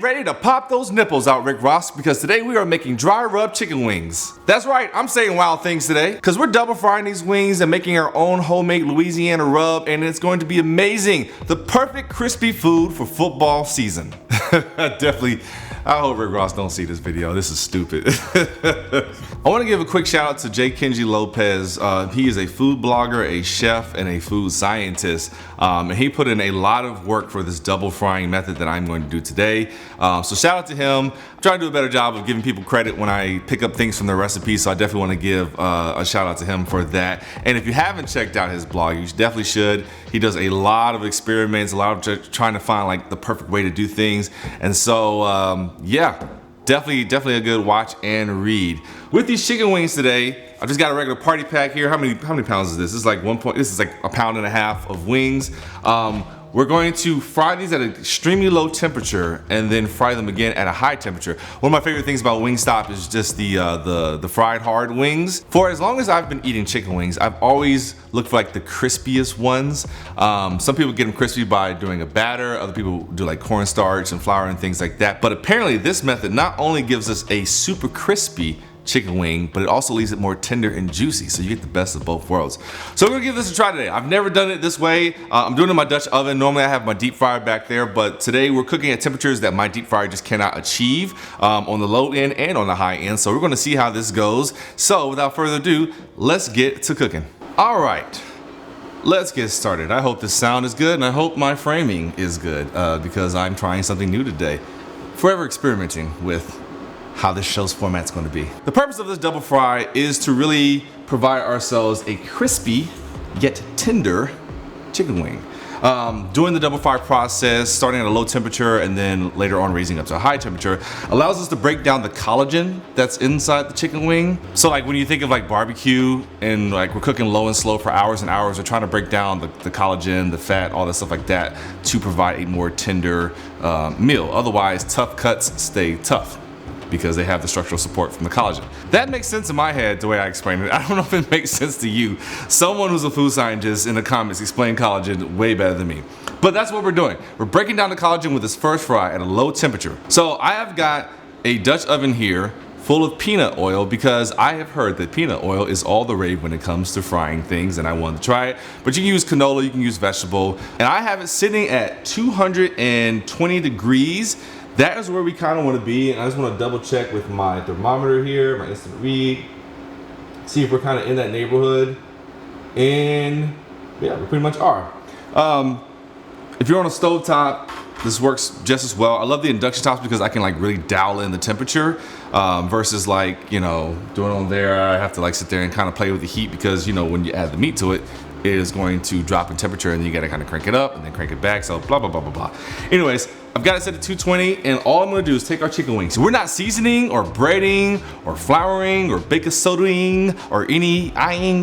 ready to pop those nipples out, Rick Ross, because today we are making dry rub chicken wings. That's right, I'm saying wild things today, because we're double frying these wings and making our own homemade Louisiana rub, and it's going to be amazing. The perfect crispy food for football season. Definitely, I hope Rick Ross don't see this video. This is stupid. I want to give a quick shout out to J. Kenji Lopez. He is a food blogger, a chef, and a food scientist. And he put in a lot of work for this double frying method that I'm going to do today. So shout out to him. I'm trying to do a better job of giving people credit when I pick up things from their recipes. So I definitely want to give a shout out to him for that. And if you haven't checked out his blog, you definitely should. He does a lot of experiments, a lot of trying to find like the perfect way to do things. And so, yeah. Definitely a good watch and read. With these chicken wings today, I just got a regular party pack here. How many pounds is this? This is like this is like 1.5 pounds of wings. We're going to fry these at an extremely low temperature and then fry them again at a high temperature. One of my favorite things about Wingstop is just the fried hard wings. For as long as I've been eating chicken wings, I've always looked for like the crispiest ones. Some people get them crispy by doing a batter. Other people do like cornstarch and flour and things like that. But apparently this method not only gives us a super crispy chicken wing, but it also leaves it more tender and juicy, so you get the best of both worlds. So we're gonna give this a try today. I've never done it this way. I'm doing it in my Dutch oven. Normally I have my deep fryer back there, but today we're cooking at temperatures that my deep fryer just cannot achieve on the low end and on the high end. So we're gonna see how this goes. So without further ado, let's get to cooking. All right, let's get started. I hope this sound is good and I hope my framing is good because I'm trying something new today. Forever experimenting with how this show's format's going to be. The purpose of this double fry is to really provide ourselves a crispy yet tender chicken wing. Doing the double fry process, starting at a low temperature and then later on raising up to a high temperature, allows us to break down the collagen that's inside the chicken wing. So like when you think of like barbecue and like we're cooking low and slow for hours and hours, we're trying to break down the collagen, the fat, all that stuff like that to provide a more tender meal. Otherwise, tough cuts stay tough, because they have the structural support from the collagen. That makes sense in my head the way I explain it. I don't know if it makes sense to you. Someone who's a food scientist in the comments explain collagen way better than me. But that's what we're doing. We're breaking down the collagen with this first fry at a low temperature. So I have got a Dutch oven here full of peanut oil because I have heard that peanut oil is all the rave when it comes to frying things and I wanted to try it. But you can use canola, you can use vegetable. And I have it sitting at 220 degrees. That is where we kind of want to be, and I just want to double check with my thermometer here, my instant read, see if we're kind of in that neighborhood, and yeah, we pretty much are. If you're on a stove top, this works just as well. I love the induction tops because I can like really dial in the temperature versus like, you know, doing it on there, I have to like sit there and kind of play with the heat because, you know, when you add the meat to it, it is going to drop in temperature and then you gotta kind of crank it up and then crank it back, so blah, blah, blah, blah, blah. Anyways, I've got it set at 220 and all I'm gonna do is take our chicken wings. So we're not seasoning or breading or flouring or baking sodaing or any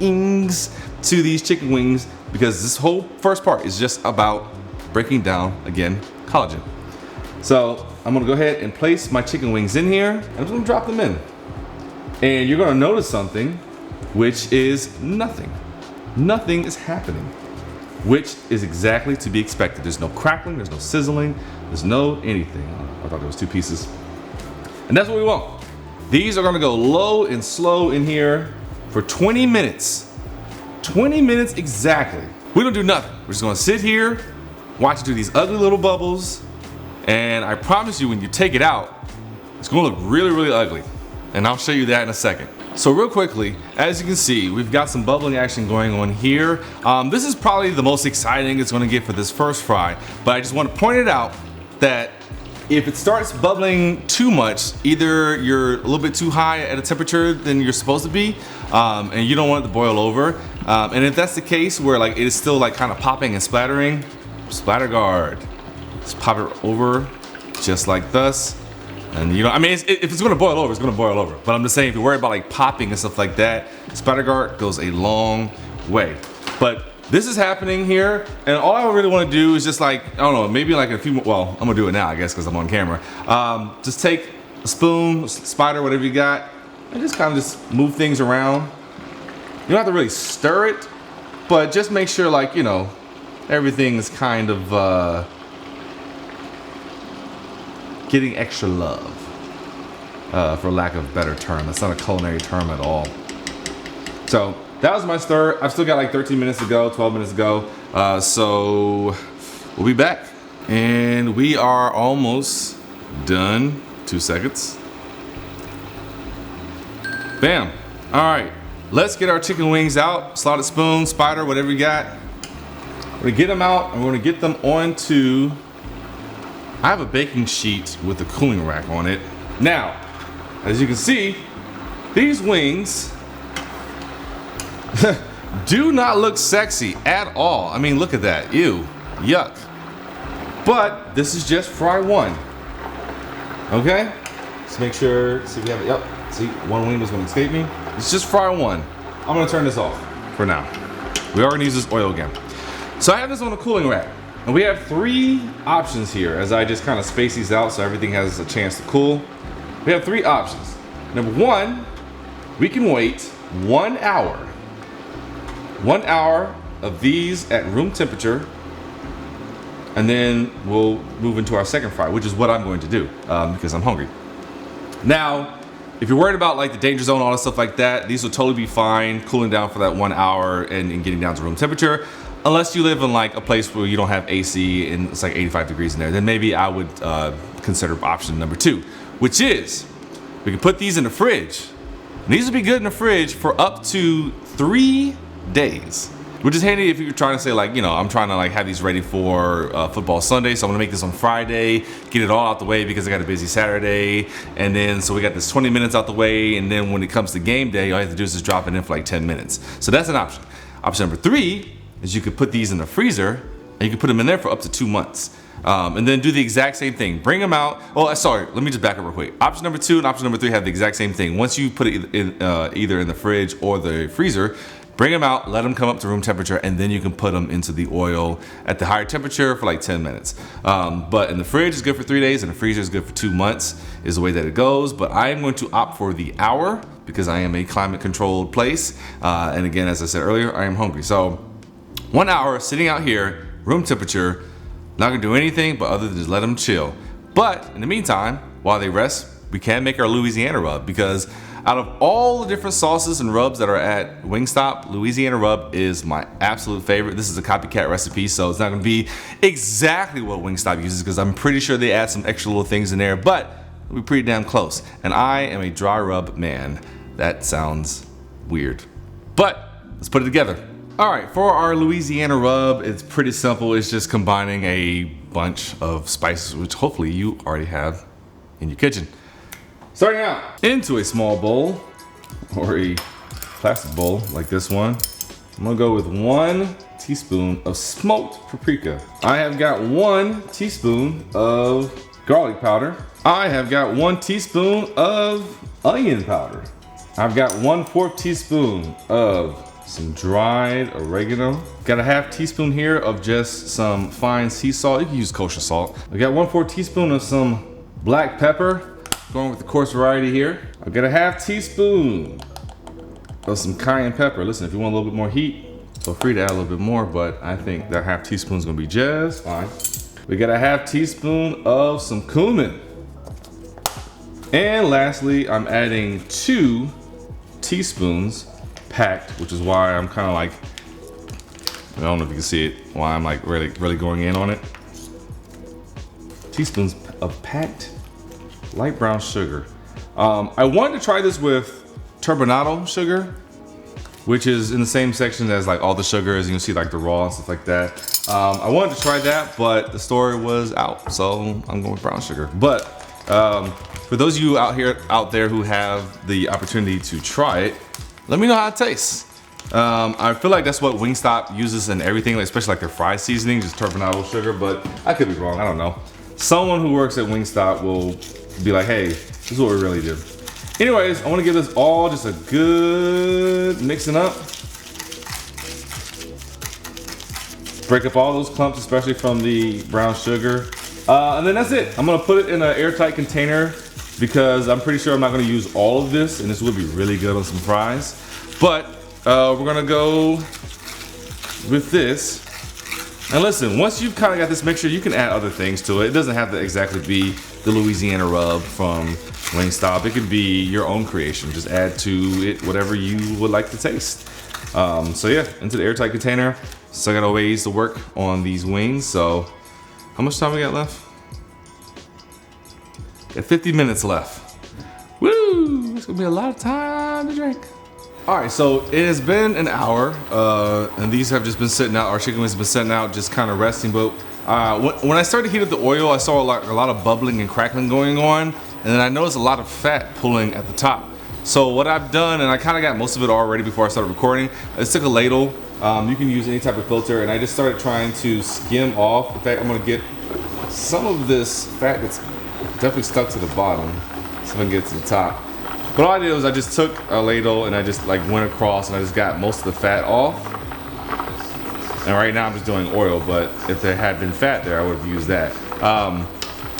ings to these chicken wings because this whole first part is just about breaking down, again, collagen. So I'm gonna go ahead and place my chicken wings in here and I'm just gonna drop them in. And you're gonna notice something, which is nothing. Nothing is happening, which is exactly to be expected. There's no crackling, there's no sizzling, there's no anything. I thought there was two pieces. And that's what we want. These are gonna go low and slow in here for 20 minutes. 20 minutes exactly. We don't do nothing. We're just gonna sit here, watch it do these ugly little bubbles, and I promise you when you take it out, it's gonna look really, really ugly. And I'll show you that in a second. So real quickly, as you can see, we've got some bubbling action going on here. This is probably the most exciting it's gonna get for this first fry, but I just wanna point it out that if it starts bubbling too much, either you're a little bit too high at a temperature than you're supposed to be, and you don't want it to boil over. And if that's the case where like it is still like kind of popping and splattering, splatter guard. Just pop it over just like thus. And you know, I mean, if it's gonna boil over, it's gonna boil over. But I'm just saying, if you're worried about like popping and stuff like that, splatter guard goes a long way. But this is happening here, and all I really wanna do is just like, I don't know, maybe like a few, well, I'm gonna do it now, I guess, because I'm on camera. Just take a spoon, spider, whatever you got, and just kind of just move things around. You don't have to really stir it, but just make sure, like, you know, everything is kind of getting extra love, for lack of a better term. That's not a culinary term at all. So that was my stir. I've still got like 13 minutes to go, 12 minutes to go. So we'll be back. And we are almost done. 2 seconds. Bam. All right, let's get our chicken wings out. Slotted spoon, spider, whatever you got. We're gonna get them out and we're gonna get them onto, I have a baking sheet with a cooling rack on it. Now, as you can see, these wings do not look sexy at all. I mean, look at that, ew, yuck. But this is just fry one, okay? Let's make sure, see if we have it, yep. See, one wing was gonna escape me. It's just fry one. I'm gonna turn this off for now. We are gonna use this oil again. So I have this on a cooling rack. And we have 3 options here as I just kind of space these out so everything has a chance to cool. We have 3 options. Number 1, we can wait 1 hour. 1 hour of these at room temperature, and then we'll move into our second fry, which is what I'm going to do because I'm hungry. Now, if you're worried about like the danger zone, all that stuff like that, these will totally be fine cooling down for that 1 hour and getting down to room temperature. Unless you live in like a place where you don't have AC and it's like 85 degrees in there, then maybe I would consider option number 2, which is we can put these in the fridge. And these will be good in the fridge for up to 3 days, which is handy if you're trying to say like, you know, I'm trying to like have these ready for football Sunday, so I'm gonna make this on Friday, get it all out the way because I got a busy Saturday, and then so we got this 20 minutes out the way, and then when it comes to game day, all you have to do is just drop it in for like 10 minutes. So that's an option. Option number 3 is you could put these in the freezer and you can put them in there for up to 2 months. And then do the exact same thing. Bring them out. Oh, sorry, let me just back up real quick. Option number 2 and option number 3 have the exact same thing. Once you put it in, either in the fridge or the freezer, bring them out, let them come up to room temperature, and then you can put them into the oil at the higher temperature for like 10 minutes. But in the fridge is good for 3 days and the freezer is good for 2 months is the way that it goes. But I am going to opt for the hour because I am a climate controlled place. And again, as I said earlier, I am hungry. So 1 hour sitting out here, room temperature, not gonna do anything but other than just let them chill. But in the meantime, while they rest, we can make our Louisiana Rub, because out of all the different sauces and rubs that are at Wingstop, Louisiana Rub is my absolute favorite. This is a copycat recipe, so it's not gonna be exactly what Wingstop uses because I'm pretty sure they add some extra little things in there, but it'll be pretty damn close. And I am a dry rub man. That sounds weird, but let's put it together. All right, for our Louisiana Rub, it's pretty simple. It's just combining a bunch of spices, which hopefully you already have in your kitchen. Starting out, into a small bowl, or a plastic bowl like this one, I'm gonna go with 1 teaspoon of smoked paprika. I have got 1 teaspoon of garlic powder. I have got 1 teaspoon of onion powder. I've got 1/4 teaspoon of some dried oregano. Got a ½ teaspoon here of just some fine sea salt. You can use kosher salt. I got 1/4 teaspoon of some black pepper, going with the coarse variety here. I've got a ½ teaspoon of some cayenne pepper. Listen, if you want a little bit more heat, feel free to add a little bit more, but I think that ½ teaspoon is gonna be just fine. We got a ½ teaspoon of some cumin. And lastly, I'm adding 2 teaspoons packed, which is why I'm kind of like, I don't know if you can see it, why I'm like really going in on it. Teaspoons of packed light brown sugar. I wanted to try this with turbinado sugar, which is in the same section as like all the sugars. You can see like the raw and stuff like that. I wanted to try that, but the store was out, so I'm going with brown sugar. But for those of you out there who have the opportunity to try it, let me know how it tastes. I feel like that's what Wingstop uses in everything, especially like their fry seasoning, just turbinado sugar, but I could be wrong, I don't know. Someone who works at Wingstop will be like, hey, this is what we really do. Anyways, I wanna give this all just a good mixing up. Break up all those clumps, especially from the brown sugar. And then that's it. I'm gonna put it in an airtight container because I'm pretty sure I'm not gonna use all of this, and this would be really good on some fries. But we're gonna go with this And listen, once you've kind of got this mixture, you can add other things to it. It doesn't have to exactly be the Louisiana Rub from Wingstop. It could be your own creation. Just add to it whatever you would like to taste. So yeah, into the airtight container. So I got a ways to work on these wings. So how much time we got left? Got 50 minutes left. Woo! It's gonna be a lot of time to drink. All right, so it has been an hour, and these have just been sitting out. Our chicken wings have been sitting out, just kind of resting. But when I started to heat up the oil, I saw a lot of bubbling and crackling going on, and then I noticed a lot of fat pulling at the top. So what I've done, and I kind of got most of it already before I started recording, I just took a ladle. You can use any type of filter, and I just started trying to skim off. In fact, I'm gonna get some of this fat that's definitely stuck to the bottom, so I can get it to the top. But all I did was I just took a ladle and I just like went across and I just got most of the fat off. And right now I'm just doing oil, but if there had been fat there, I would have used that.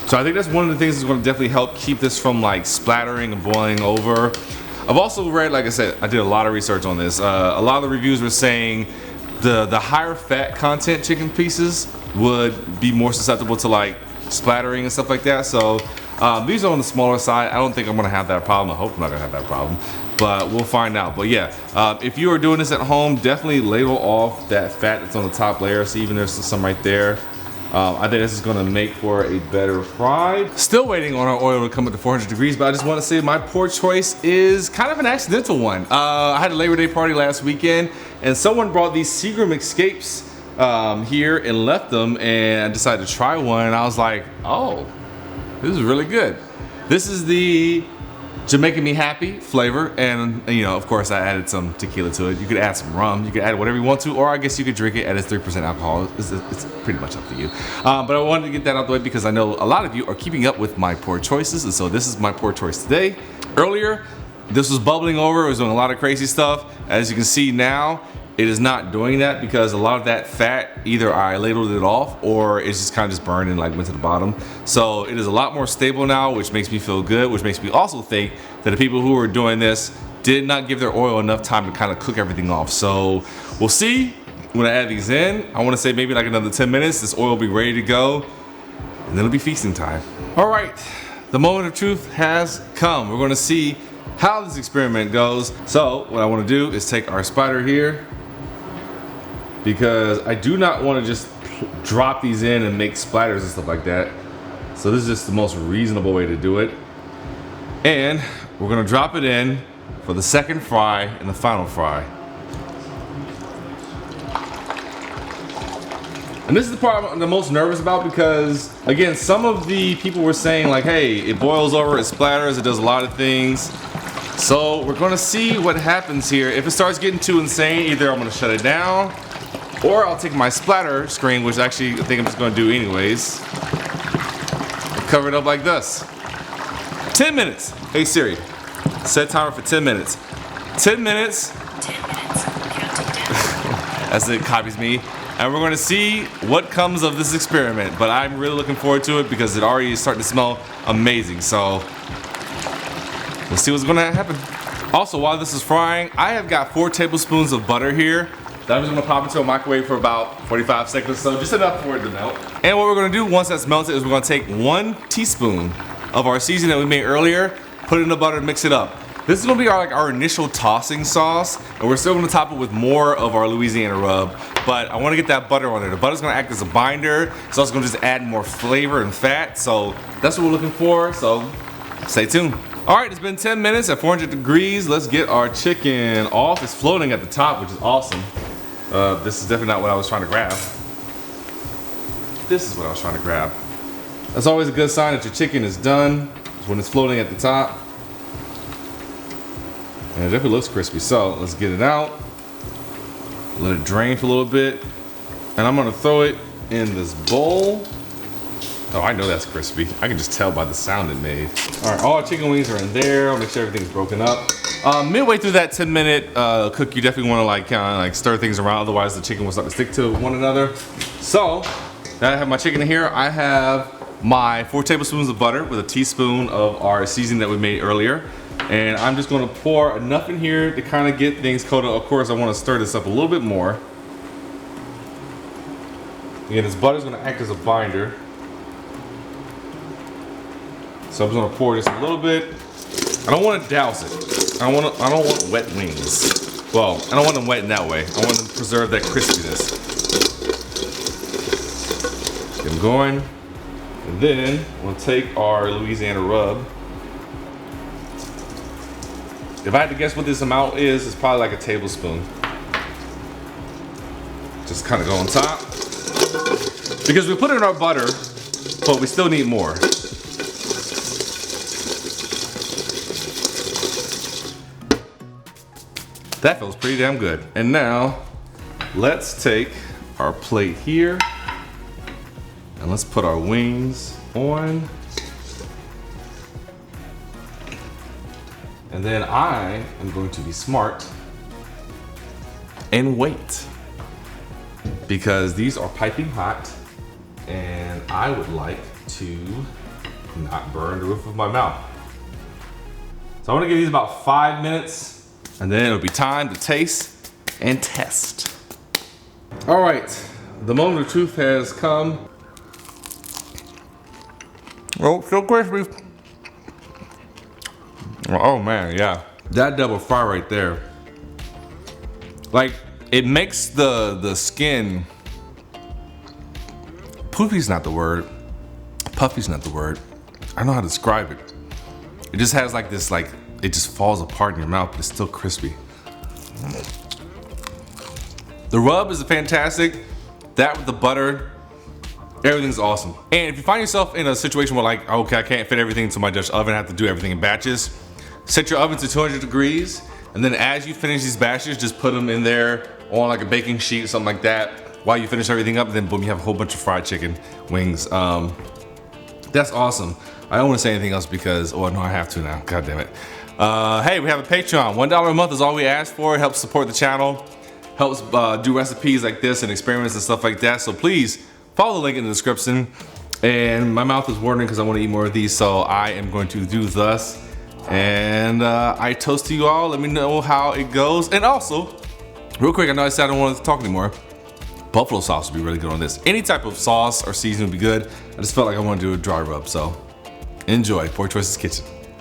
So I think that's one of the things that's going to definitely help keep this from like splattering and boiling over. I've also read, like I said, I did a lot of research on this. A lot of the reviews were saying the higher fat content chicken pieces would be more susceptible to like splattering and stuff like that. So these are on the smaller side. I don't think I'm gonna have that problem. I hope I'm not gonna have that problem, but we'll find out. But yeah, if you are doing this at home, definitely ladle off that fat that's on the top layer. See, even there's some right there. I think this is gonna make for a better fry. Still waiting on our oil to come up to 400 degrees, but I just wanna say my poor choice is kind of an accidental one. I had a Labor Day party last weekend, and someone brought these Seagram Escapes here and left them, and I decided to try one, and I was like, oh, this is really good. This is the Jamaican Me Happy flavor, and you know, of course, I added some tequila to it. You could add some rum, you could add whatever you want to, or I guess you could drink it at its 3% alcohol. It's pretty much up to you. But I wanted to get that out the way because I know a lot of you are keeping up with my poor choices, and so this is my poor choice today. Earlier, this was bubbling over, it was doing a lot of crazy stuff. As you can see now, it is not doing that because a lot of that fat, either I ladled it off or it's just kind of just burned and like went to the bottom. So it is a lot more stable now, which makes me feel good, which makes me also think that the people who were doing this did not give their oil enough time to kind of cook everything off. So we'll see when I add these in. I want to say maybe like another 10 minutes, this oil will be ready to go, and then it'll be feasting time. All right, the moment of truth has come. We're gonna see how this experiment goes. So what I want to do is take our spider here, because I do not want to just drop these in and make splatters and stuff like that. So this is just the most reasonable way to do it. And we're gonna drop it in for the second fry and the final fry. And this is the part I'm the most nervous about because, again, some of the people were saying like, hey, it boils over, it splatters, it does a lot of things. So we're gonna see what happens here. If it starts getting too insane, either I'm gonna shut it down, or I'll take my splatter screen, which actually I think I'm just gonna do anyways, and cover it up like this. 10 minutes. Hey Siri, set timer for 10 minutes. 10 minutes. 10 minutes. Counting down. As it copies me. And we're gonna see what comes of this experiment. But I'm really looking forward to it because it already is starting to smell amazing. So we'll see what's gonna happen. Also, while this is frying, I have got 4 tablespoons of butter here that I'm just gonna pop into a microwave for about 45 seconds or so, just enough for it to melt. And what we're gonna do once that's melted is we're gonna take 1 teaspoon of our seasoning that we made earlier, put it in the butter and mix it up. This is gonna be our initial tossing sauce, and we're still gonna top it with more of our Louisiana Rub, but I wanna get that butter on there. The butter's gonna act as a binder, so it's gonna just add more flavor and fat, so that's what we're looking for, so stay tuned. All right, it's been 10 minutes at 400 degrees. Let's get our chicken off. It's floating at the top, which is awesome. This is definitely not what I was trying to grab. This is what I was trying to grab. That's always a good sign that your chicken is done, is when it's floating at the top. And it definitely looks crispy, so let's get it out. Let it drain for a little bit. And I'm gonna throw it in this bowl. Oh, I know that's crispy. I can just tell by the sound it made. All right, all our chicken wings are in there. I'll make sure everything's broken up. Midway through that 10-minute cook, you definitely want to like kind of like stir things around, otherwise the chicken will start to stick to one another. So now I have my chicken in here. I have my 4 tablespoons of butter with a teaspoon of our seasoning that we made earlier. And I'm just gonna pour enough in here to kind of get things coated. Of course, I want to stir this up a little bit more. Again, this butter is going to act as a binder. So I'm just going to pour just a little bit. I don't want to douse it. I don't want wet wings. Well, I don't want them wet in that way. I want them to preserve that crispiness. Get them going. And then we'll take our Louisiana Rub. If I had to guess what this amount is, it's probably like a tablespoon. Just kind of go on top. Because we put it in our butter, but we still need more. That feels pretty damn good. And now, let's take our plate here, and let's put our wings on. And then I am going to be smart and wait. Because these are piping hot, and I would like to not burn the roof of my mouth. So I want to give these about 5 minutes. And then it'll be time to taste and test. All right, the moment of truth has come. Oh, still crispy. Oh man, yeah. That double fry right there. Like, it makes the skin, poofy's not the word. Puffy's not the word. I don't know how to describe it. It just has like this, like, it just falls apart in your mouth, but it's still crispy. The rub is fantastic. That with the butter, everything's awesome. And if you find yourself in a situation where like, okay, I can't fit everything into my Dutch oven, I have to do everything in batches, set your oven to 200 degrees, and then as you finish these batches, just put them in there on like a baking sheet or something like that. While you finish everything up, then boom, you have a whole bunch of fried chicken wings. That's awesome. I don't want to say anything else because, oh no, I have to now, god damn it. Hey, we have a Patreon. $1 a month is all we ask for. It helps support the channel, helps do recipes like this and experiments and stuff like that. So please follow the link in the description. And my mouth is watering because I want to eat more of these, so I am going to do thus. And I toast to you all. Let me know how it goes. And also, real quick, I know I said I don't want to talk anymore. Buffalo sauce would be really good on this. Any type of sauce or seasoning would be good. I just felt like I want to do a dry rub, so enjoy. Poor Choices Kitchen.